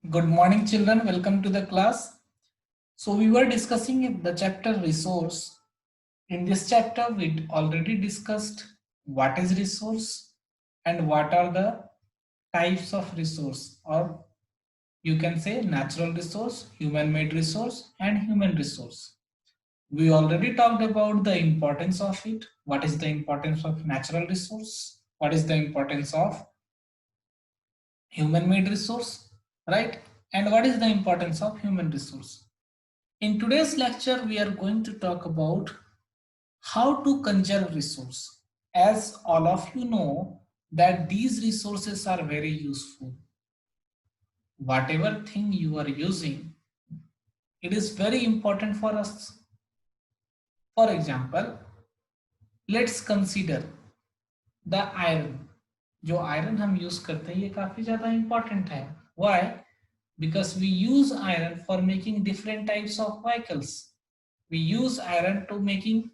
Good morning, children. Welcome to the class. So we were discussing the chapter resource. In this chapter, we already discussed what is resource and what are the types of resource, or you can say natural resource, human-made resource, and human resource. We already talked about the importance of it. What is the importance of natural resource? What is the importance of human-made resource, right? And what is the importance of human resource? In today's lecture, we are going to talk about how to conserve resource. As all of you know that these resources are very useful. Whatever thing you are using, it is very important for us. For example, let's consider the iron. जो iron हम use करते हैं ये काफी ज्यादा important है. Why? Because we use iron for making different types of vehicles. We use iron to making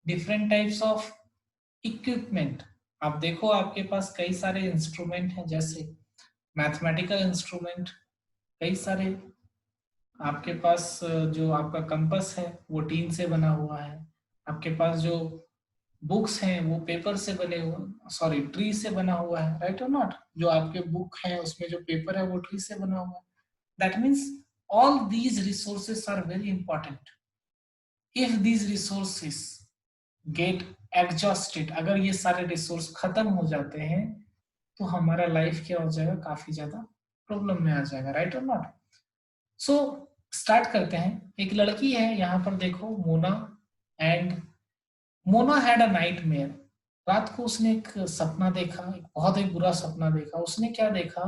different types of equipment. आप देखो आपके पास कई सारे इंस्ट्रूमेंट हैं, जैसे मैथमेटिकल इंस्ट्रूमेंट, कई सारे. आपके पास जो आपका कंपास है वो टीन से बना हुआ है. आपके पास जो बुक्स हैं वो पेपर से बने हुए, सॉरी ट्री से बना हुआ है, राइट और नॉट. जो आपके बुक है उसमें जो पेपर है वो ट्री से बना हुआ है. That means all these resources are very important. If these resources get exhausted, अगर ये सारे रिसोर्स खत्म हो जाते हैं तो हमारा लाइफ क्या हो जाएगा, काफी ज्यादा प्रॉब्लम में आ जाएगा, राइट और नॉट. सो स्टार्ट करते हैं. एक लड़की है यहाँ पर देखो, Mona. And Mona had a nightmare. रात को उसने एक सपना देखा, एक बहुत ही बुरा सपना देखा. उसने क्या देखा,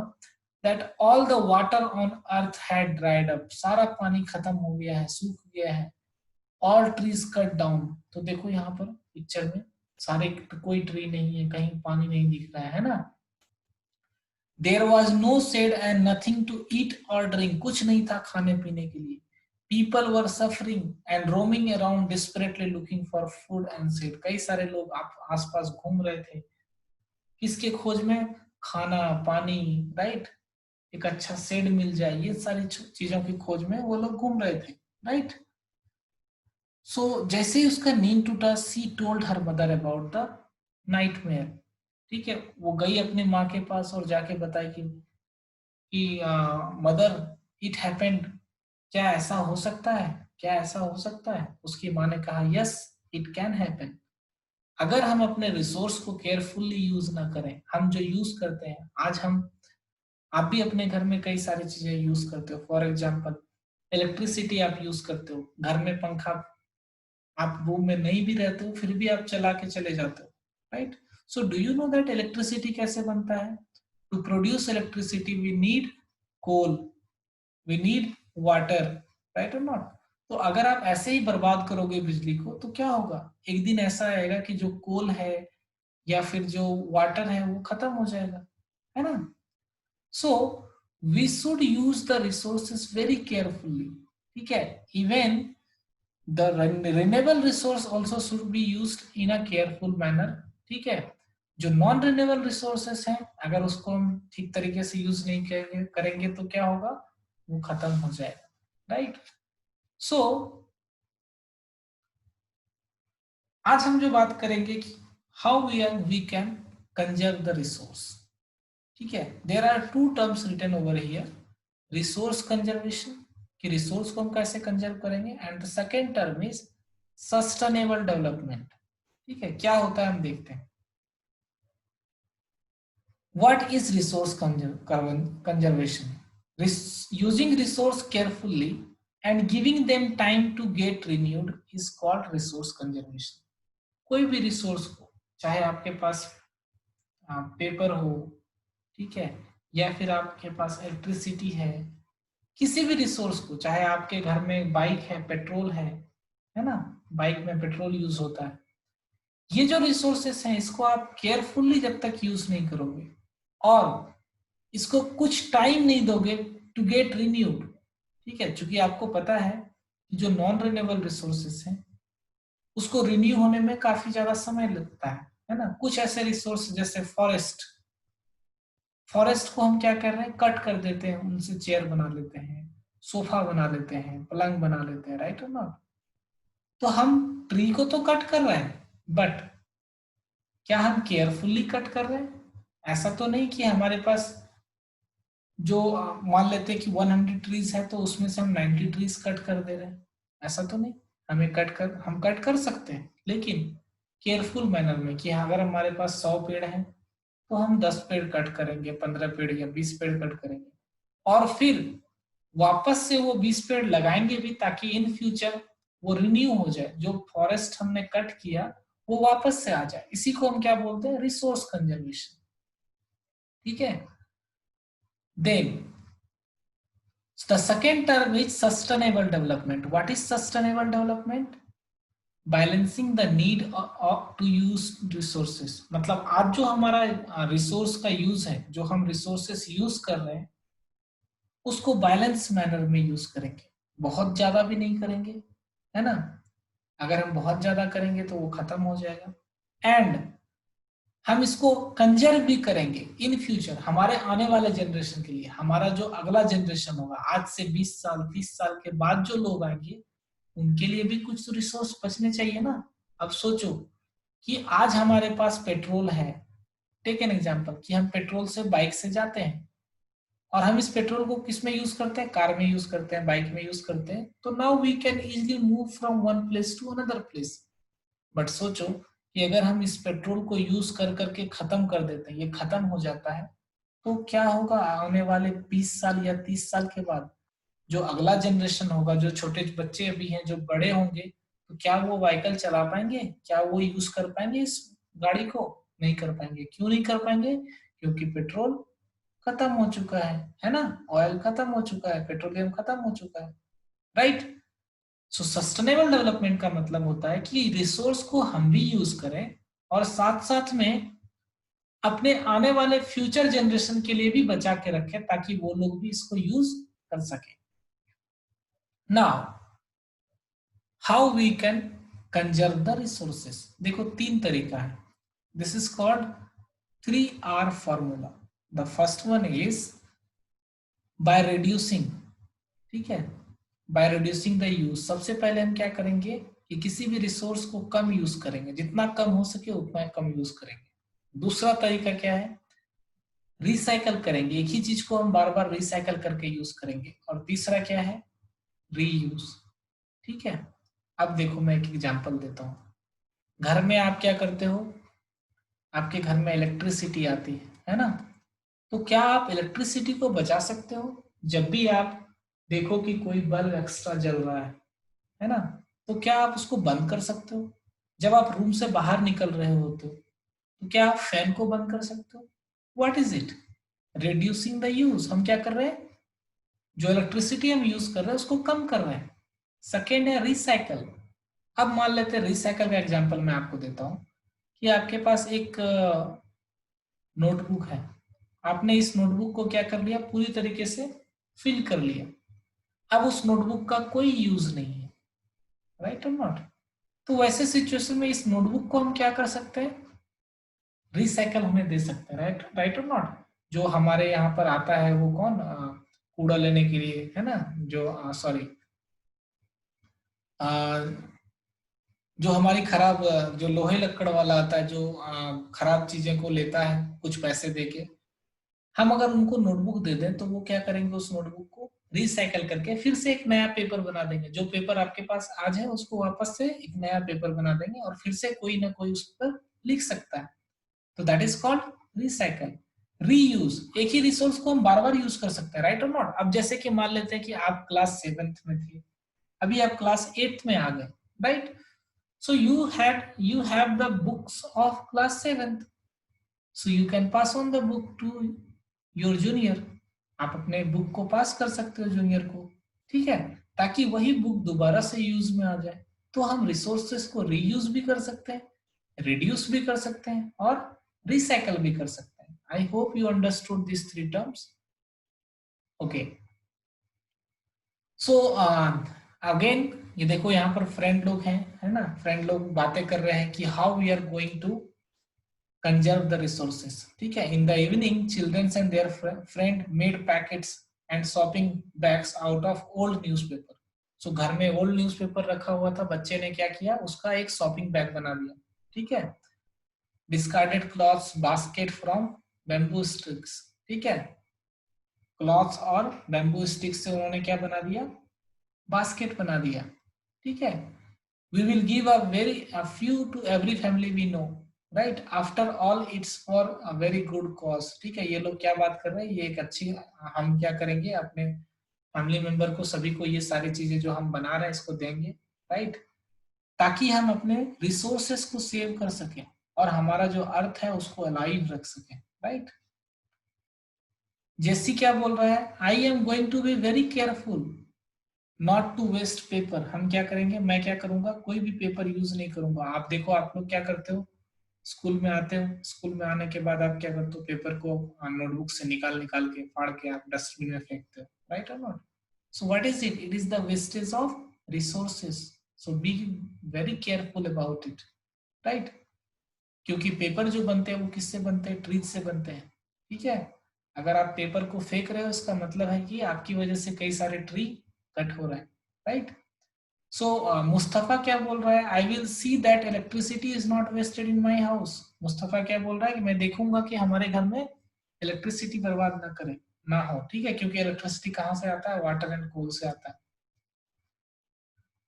that all the water on earth had dried up. सारा पानी खत्म हो गया है, सूख गया है. All trees cut down. तो देखो यहाँ पर पिक्चर में सारे, कोई ट्री नहीं है, कहीं पानी नहीं दिख रहा है ना. There was no shade and nothing to eat और ड्रिंक. कुछ नहीं था खाने पीने के लिए. People were suffering and roaming around desperately looking for food and shade. कई सारे लोग आसपास घूम रहे थे, किसके खोज में, खाना पानी, राइट. एक अच्छा शेड मिल जाए, ये सारी चीजों की खोज में वो लोग घूम रहे थे, राइट. सो जैसे ही उसका नींद टूटा, सी told her mother about the nightmare. ठीक है, वो गई अपनी माँ के पास और जाके बताई कि मदर, इट हैपेंड. क्या ऐसा हो सकता है, क्या ऐसा हो सकता है. उसकी माँ ने कहा, यस इट कैन हैपन. अगर हम अपने रिसोर्स को केयरफुल्ली यूज ना करें. हम जो यूज करते हैं आज, हम आप भी अपने घर में कई सारी चीजें यूज करते हो. फॉर एग्जाम्पल, इलेक्ट्रिसिटी आप यूज करते हो. घर में पंखा, आप रूम में नहीं भी रहते हो फिर भी आप चला के चले जाते हो, right. So do you know that electricity कैसे बनता है. To produce electricity we need coal, we need water, right और नॉट. तो अगर आप ऐसे ही बर्बाद करोगे बिजली को तो क्या होगा, एक दिन ऐसा आएगा कि जो कोल है या फिर जो वाटर है वो खत्म हो जाएगा, है ना. So we should use the resources very carefully. ठीक है, even the renewable resource also should be used in a careful manner. ठीक है, जो नॉन रिन्यूएबल रिसोर्सेस हैं अगर उसको हम ठीक तरीके से यूज नहीं करेंगे तो क्या होगा, वो खत्म हो जाएगा, राइट. सो आज हम जो बात करेंगे कि how we can conserve the resource. ठीक है, there are two terms written over here. Resource conservation, कि रिसोर्स को हम कैसे कंजर्व करेंगे. And the second term is sustainable development. ठीक है, क्या होता है हम देखते हैं. What is resource conservation? Using resource carefully and giving them time to get renewed is called resource conservation. कोई भी रिसोर्स को, चाहे आपके पास पेपर हो, ठीक है, या फिर आपके पास इलेक्ट्रिसिटी है, किसी भी रिसोर्स को, चाहे आपके घर में बाइक है, पेट्रोल है ना, बाइक में पेट्रोल यूज होता है. ये जो रिसोर्सेस हैं इसको आप केयरफुली जब तक यूज नहीं करोगे और इसको कुछ टाइम नहीं दोगे टू गेट रिन्यूड. ठीक है, क्योंकि आपको पता है कि जो नॉन रिन्यूएबल रिसोर्सेस हैं उसको रिन्यू होने में काफी ज्यादा समय लगता है ना. कुछ ऐसे रिसोर्स जैसे फॉरेस्ट, फॉरेस्ट को हम क्या कर रहे हैं, कट कर देते हैं, उनसे चेयर बना लेते हैं, सोफा बना लेते हैं, पलंग बना लेते हैं, राइट और नॉट। तो हम ट्री को तो कट कर रहे हैं, बट क्या हम केयरफुली कट कर रहे हैं? ऐसा तो नहीं कि हमारे पास जो मान लेते हैं कि 100 ट्रीज है तो उसमें से हम 90 ट्रीज कट कर दे रहे हैं, ऐसा तो नहीं। हम कट कर सकते हैं, लेकिन केयरफुल मैनर में, कि अगर हमारे पास 100 पेड़ हैं तो हम 10 पेड़ कट करेंगे, 15 पेड़ या 20 पेड़ कट करेंगे, और फिर वापस से वो 20 पेड़ लगाएंगे भी, ताकि इन फ्यूचर वो रिन्यू हो जाए, जो फॉरेस्ट हमने कट किया वो वापस से आ जाए। इसी को हम क्या बोलते हैं, रिसोर्स कंजर्वेशन। ठीक है। Then the second term is sustainable development. What is sustainable development? Balancing the need to use resources. मतलब आज जो हमारा रिसोर्स का यूज है, जो हम रिसोर्सेस यूज कर रहे हैं, उसको बैलेंस मैनर में यूज करेंगे, बहुत ज्यादा भी नहीं करेंगे, है ना। अगर हम बहुत ज्यादा करेंगे तो वो खत्म हो जाएगा, एंड हम इसको कंजर्व भी करेंगे इन फ्यूचर, हमारे आने वाले जनरेशन के लिए। हमारा जो अगला जनरेशन होगा, आज से 20 साल 30 साल के बाद जो लोग आएंगे, उनके लिए भी कुछ तो रिसोर्स बचने चाहिए ना। अब सोचो कि आज हमारे पास पेट्रोल है, टेक एन एग्जांपल कि हम पेट्रोल से बाइक से जाते हैं, और हम इस पेट्रोल को किस में यूज करते हैं, कार में यूज करते हैं, बाइक में यूज करते हैं, तो now we can easily move from one place to another place. But सोचो कि अगर हम इस पेट्रोल को यूज कर करके खत्म कर देते हैं, ये खत्म हो जाता है, तो क्या होगा आने वाले 20 साल या 30 साल के बाद? जो अगला जनरेशन होगा, जो छोटे बच्चे अभी हैं, जो बड़े होंगे, तो क्या वो व्हीकल चला पाएंगे, क्या वो यूज कर पाएंगे इस गाड़ी को? नहीं कर पाएंगे। क्यों नहीं कर पाएंगे? क्योंकि पेट्रोल खत्म हो चुका है ना, ऑयल खत्म हो चुका है, पेट्रोलियम खत्म हो चुका है, राइट। सो सस्टेनेबल डेवलपमेंट का मतलब होता है कि रिसोर्स को हम भी यूज करें, और साथ साथ में अपने आने वाले फ्यूचर जनरेशन के लिए भी बचा के रखें, ताकि वो लोग भी इसको यूज कर सके। Now how we can conserve the resources. देखो तीन तरीका है, this is called 3R formula. The first one is by reducing. ठीक है, बाय रिड्यूसिंग द यूज। सबसे पहले हम क्या करेंगे कि किसी भी रिसोर्स को कम यूज करेंगे, जितना कम हो सके उतना कम यूज करेंगे। दूसरा तरीका क्या है, रिसाइकल करेंगे, एक ही चीज को हम बार बार रिसाइकल करके यूज करेंगे। और तीसरा क्या है, रीयूज। ठीक है। अब देखो मैं एक एग्जांपल देता हूँ। घर में आप क्या करते हो, आपके घर में इलेक्ट्रिसिटी आती है ना, तो क्या आप इलेक्ट्रिसिटी को बचा सकते हो? जब भी आप देखो कि कोई बल्ब एक्स्ट्रा जल रहा है ना, तो क्या आप उसको बंद कर सकते हो? जब आप रूम से बाहर निकल रहे होते हो, तो क्या आप फैन को बंद कर सकते हो? What is it, reducing the use. हम क्या कर रहे हैं, जो इलेक्ट्रिसिटी हम यूज कर रहे हैं उसको कम कर रहे हैं। सेकेंड है रिसाइकल। अब मान लेते हैं, रिसाइकल का एग्जांपल मैं आपको देता हूँ कि आपके पास एक नोटबुक है, आपने इस नोटबुक को क्या कर लिया, पूरी तरीके से फिल कर लिया। अब उस नोटबुक का कोई यूज नहीं है, राइट और नॉट। तो वैसे सिचुएशन में इस नोटबुक को हम क्या कर सकते हैं, रिसाइकल हमें दे सकते हैं, राइट राइट और नॉट। जो हमारे यहाँ पर आता है वो कौन, कूड़ा लेने के लिए, है ना, जो सॉरी जो हमारी खराब जो लोहे लक्कड़ वाला आता है, जो खराब चीजें को लेता है कुछ पैसे दे के, हम अगर उनको नोटबुक दे दें तो वो क्या करेंगे, उस नोटबुक को रिसाइकल करके फिर से एक नया पेपर बना देंगे। जो पेपर आपके पास आज है उसको वापस से एक नया पेपर बना देंगे, और फिर से कोई ना कोई उस पर लिख सकता है। तो that is called recycle. Reuse, एक ही रिसोर्स को हम बार बार यूज कर सकते हैं, राइट और नॉट। अब जैसे कि मान लेते हैं कि आप क्लास 7th में थे, अभी आप क्लास 8th में आ गए, right. So you have the books of class 7th. So you can pass on the book to your junior. आप अपने बुक को पास कर सकते हो जूनियर को, ठीक है, ताकि वही बुक दोबारा से यूज में आ जाए। तो हम रिसोर्सेस को रीयूज भी कर सकते हैं, रिड्यूस भी कर सकते हैं, और रिसाइकल भी कर सकते हैं। I hope you understood this three terms. Okay, so again ये देखो यहाँ पर फ्रेंड लोग हैं, है ना, फ्रेंड लोग बातें कर रहे हैं कि how we are going to conserve the resources, ठीक है। In the evening childrens and their friend made packets and shopping bags out of old newspaper. So घर में ओल्ड न्यूज़पेपर रखा हुआ था, बच्चे ने क्या किया, उसका एक शॉपिंग बैग बना दिया, ठीक है। Discarded clothes basket from bamboo sticks, ठीक है। क्लॉथ्स और बैम्बू स्टिक्स से उन्होंने क्या बना दिया, बास्केट बना दिया, ठीक है। We will give a few to every family we know, right? After all, it's for a very good cause, ठीक है। ये लोग क्या बात कर रहे हैं, ये एक अच्छी, हम क्या करेंगे अपने फैमिली मेंबर को, सभी को ये सारी चीजें जो हम बना रहे हैं इसको देंगे, राइट, ताकि हम अपने रिसोर्सेस को सेव कर सकें और हमारा जो अर्थ है उसको अलाइव रख सकें, राइट। जेसी क्या बोल रहा है, I am going to be very careful not to waste paper. हम क्या करेंगे, मैं क्या करूंगा, कोई भी पेपर यूज नहीं करूंगा। आप देखो, आप लोग क्या करते हो, स्कूल में आते हो, स्कूल में आने के बाद आप क्या करते हो, पेपर को नोटबुक से निकाल निकाल के फाड़ के आप डस्टबिन में फेंकते हो, राइट और not. So what is it, it is the wastage of resources. So B very careful about it, right. क्योंकि पेपर जो बनते हैं वो किससे बनते हैं, ट्रीज से बनते हैं, ठीक है। अगर आप पेपर को फेंक रहे हो इसका मतलब है कि आपकी वजह से कई सारे ट्री कट हो रहा है, राइट। सो मुस्तफा क्या बोल रहा है, I will see that electricity is not wasted in my house. Mustafa क्या बोल रहा है कि मैं देखूंगा कि हमारे घर में इलेक्ट्रिसिटी बर्बाद ना करे, ना हो, ठीक है। क्योंकि इलेक्ट्रिसिटी कहाँ से आता है, वाटर एंड कोल से आता है।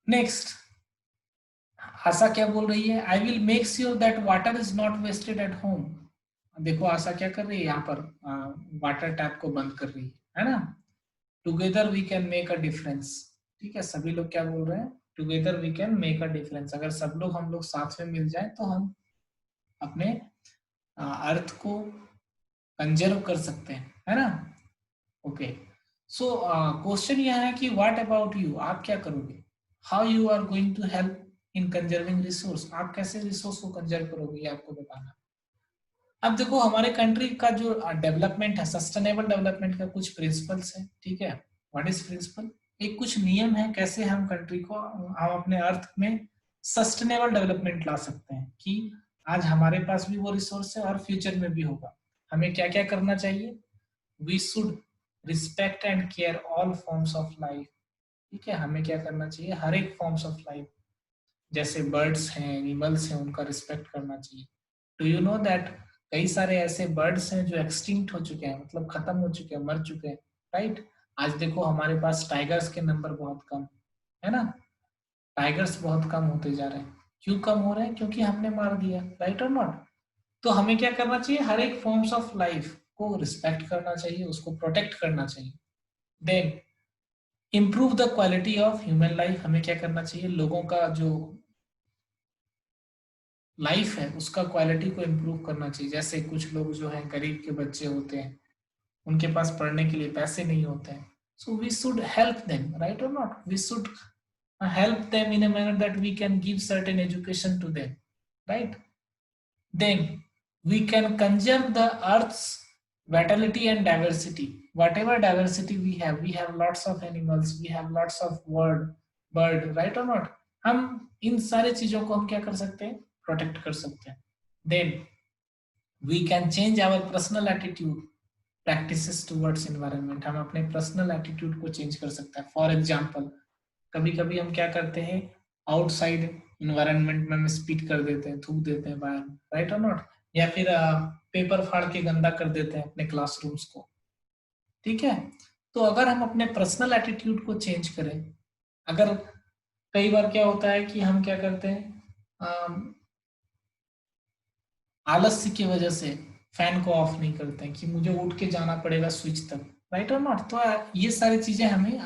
नेक्स्ट, आशा क्या बोल रही है, I will make sure that water is not wasted at home. देखो आशा क्या कर रही है यहाँ पर, वाटर टैप को बंद कर रही है ना। Together we can make a difference, ठीक है। सभी लोग क्या बोल रहे हैं, together we can make a difference. अगर सब लोग, हम लोग साथ में मिल जाए तो हम अपने अर्थ को कंजर्व कर सकते हैं, है ना। ओके, सो क्वेश्चन यह है कि व्हाट अबाउट यू, आप क्या करोगे, how you are going to help in conserving resource, आप कैसे रिसोर्स को कंजर्व करोगे, ये आपको बताना। अब देखो, हमारे कंट्री का जो डेवलपमेंट है, सस्टेनेबल डेवलपमेंट का कुछ प्रिंसिपल्स है, ठीक है। व्हाट इज प्रिंसिपल, एक कुछ नियम है कैसे हम कंट्री को, हम अपने अर्थ में सस्टेनेबल डेवलपमेंट ला सकते हैं कि आज हमारे पास भी वो रिसोर्स है और फ्यूचर में भी होगा। हमें क्या क्या करना चाहिए, we should respect and care all forms of life, ठीक है। हमें क्या करना चाहिए, हर एक फॉर्म्स ऑफ लाइफ, जैसे बर्ड्स हैं, एनिमल्स हैं, उनका रिस्पेक्ट करना चाहिए। डू यू नो दैट कई सारे ऐसे बर्ड्स हैं जो एक्सटिंक्ट हो चुके हैं, मतलब खत्म हो चुके हैं, मर चुके हैं, राइट। आज देखो हमारे पास टाइगर्स के नंबर बहुत कम है ना, टाइगर्स बहुत कम होते जा रहे हैं। क्यों कम हो रहे हैं, क्योंकि हमने मार दिया, राइट और नॉट। तो हमें क्या करना चाहिए, हर एक फॉर्म्स ऑफ लाइफ को रिस्पेक्ट करना चाहिए, उसको प्रोटेक्ट करना चाहिए। Then improve the quality of human life, हमें क्या करना चाहिए, लोगों का जो लाइफ है उसका क्वालिटी को इम्प्रूव करना चाहिए। जैसे कुछ लोग जो हैं, गरीब के बच्चे होते हैं, उनके पास पढ़ने के लिए पैसे नहीं होते हैं, so we should help them, right और not. We should help them in a manner that we can give certain education to them, right. Then we can conserve the earth's vitality and diversity. Whatever diversity we have lots of animals, we have lots of bird, right or not। हम इन सारे चीजों को हम क्या कर सकते हैं, protect कर सकते हैं। Then we can change our personal attitude practices towards environment, हम अपने पर्सनल एटीट्यूड को चेंज कर सकते हैं। फॉर एग्जाम्पल, कभी कभी हम क्या करते हैं, आउटसाइड इन्वायरमेंट में हम स्पीड कर देते हैं, थूक देते हैं बाहर, राइट और नॉट। या फिर पेपर फाड़ के गंदा कर देते हैं अपने क्लासरूम्स को, ठीक है। तो अगर हम अपने पर्सनल एटीट्यूड को चेंज करें, अगर कई बार क्या होता है कि हम क्या करते हैं, आलस्य की वजह से फैन को ऑफ नहीं करते हैं कि मुझे उठ के जाना पड़ेगा स्विच तक, राइट और नॉट। तो ये सारी चीजें हमें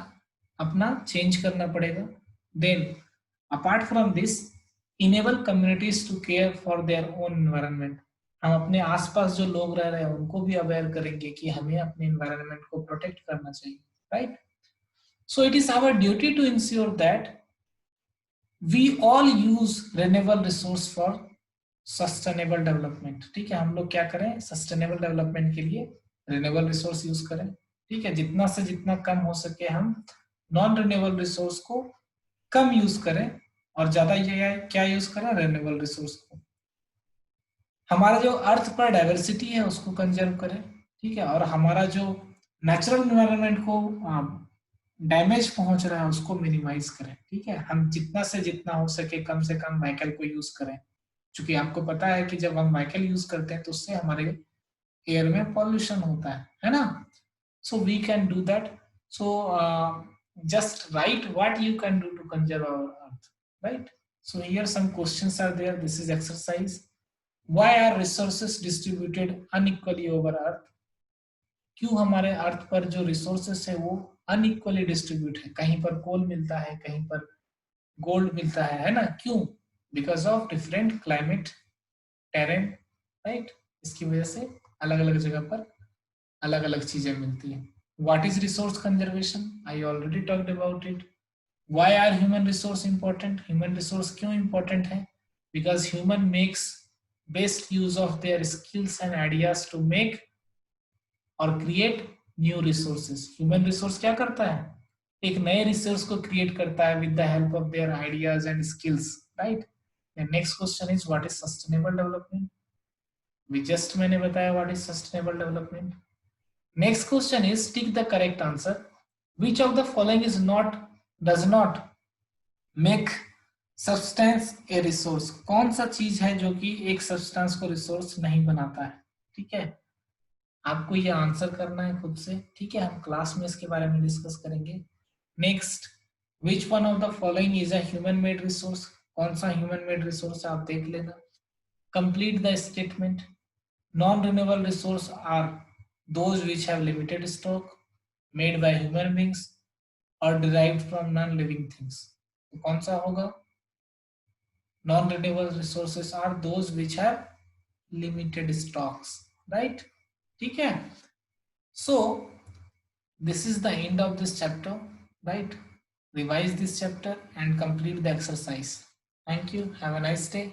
अपना चेंज करना पड़ेगा। Then apart from this, enable communities to care for their own environment, हम अपने आसपास जो लोग रह रहे हैं उनको भी अवेयर करेंगे कि हमें अपने एनवायरनमेंट को प्रोटेक्ट करना चाहिए, right. So it is our duty to ensure that we all use renewable resource for sustainable development, ठीक है। हम लोग क्या करें, सस्टेनेबल डेवलपमेंट के लिए रिन्यूएबल रिसोर्स यूज करें, ठीक है। जितना से जितना कम हो सके हम नॉन रिन्यूएबल रिसोर्स को कम यूज करें और ज्यादा ये क्या यूज करें, रिन्यूएबल रिसोर्स को। हमारा जो अर्थ पर डाइवर्सिटी है उसको कंजर्व करें, ठीक है, और हमारा जो नेचुरल इन्वायरमेंट को डैमेज पहुंच रहा है उसको मिनिमाइज करें, ठीक है। हम जितना से जितना हो सके कम से कम व्हीकल को यूज करें, क्योंकि आपको पता है कि जब हम व्हीकल यूज करते हैं तो उससे हमारे एयर में पॉल्यूशन होता है ना। So we can do that. So just write what you can do to conserve our earth, right? So here some questions are there. This is exercise. Why are resources distributed unequally over earth? क्यों हमारे अर्थ पर जो resources है वो unequally distribute है, कहीं पर कोल मिलता है, कहीं पर गोल्ड मिलता है ना, क्यों? Because of different climate, terrain, right. इसकी वजह से अलग अलग जगह पर अलग अलग चीजें मिलती है। What is resource conservation? I already talked about it. Why are human resource important? Human resource क्यों इंपॉर्टेंट है? Because human makes best use of their skills and ideas to make और create new resources. Human resource क्या करता है? एक नए resource को create करता है with the help of their ideas and skills, right. Next question is what is sustainable development? भी जस्ट मैंने बताया what is sustainable development. Next question is tick the correct answer. Which of the following is not does not make substance A resource? कौन सा चीज है जो कि एक सब्सटेंस को रिसोर्स नहीं बनाता है? ठीक है, आपको ये आंसर करना है खुद से, ठीक है। हम क्लास में इसके बारे में डिस्कस करेंगे। Next, which one of the following is a human made resource? कौन सा ह्यूमन मेड रिसोर्स आप देख लेना। Complete the statement. Non renewable resource are those which have limited stock, made by human beings और derived from non living things. तो कौन सा होगा? Non renewable resources are those which have limited stocks, right. ठीक है। So this is the end of this chapter, right? Revise this chapter and complete the exercise. Thank you. Have a nice day.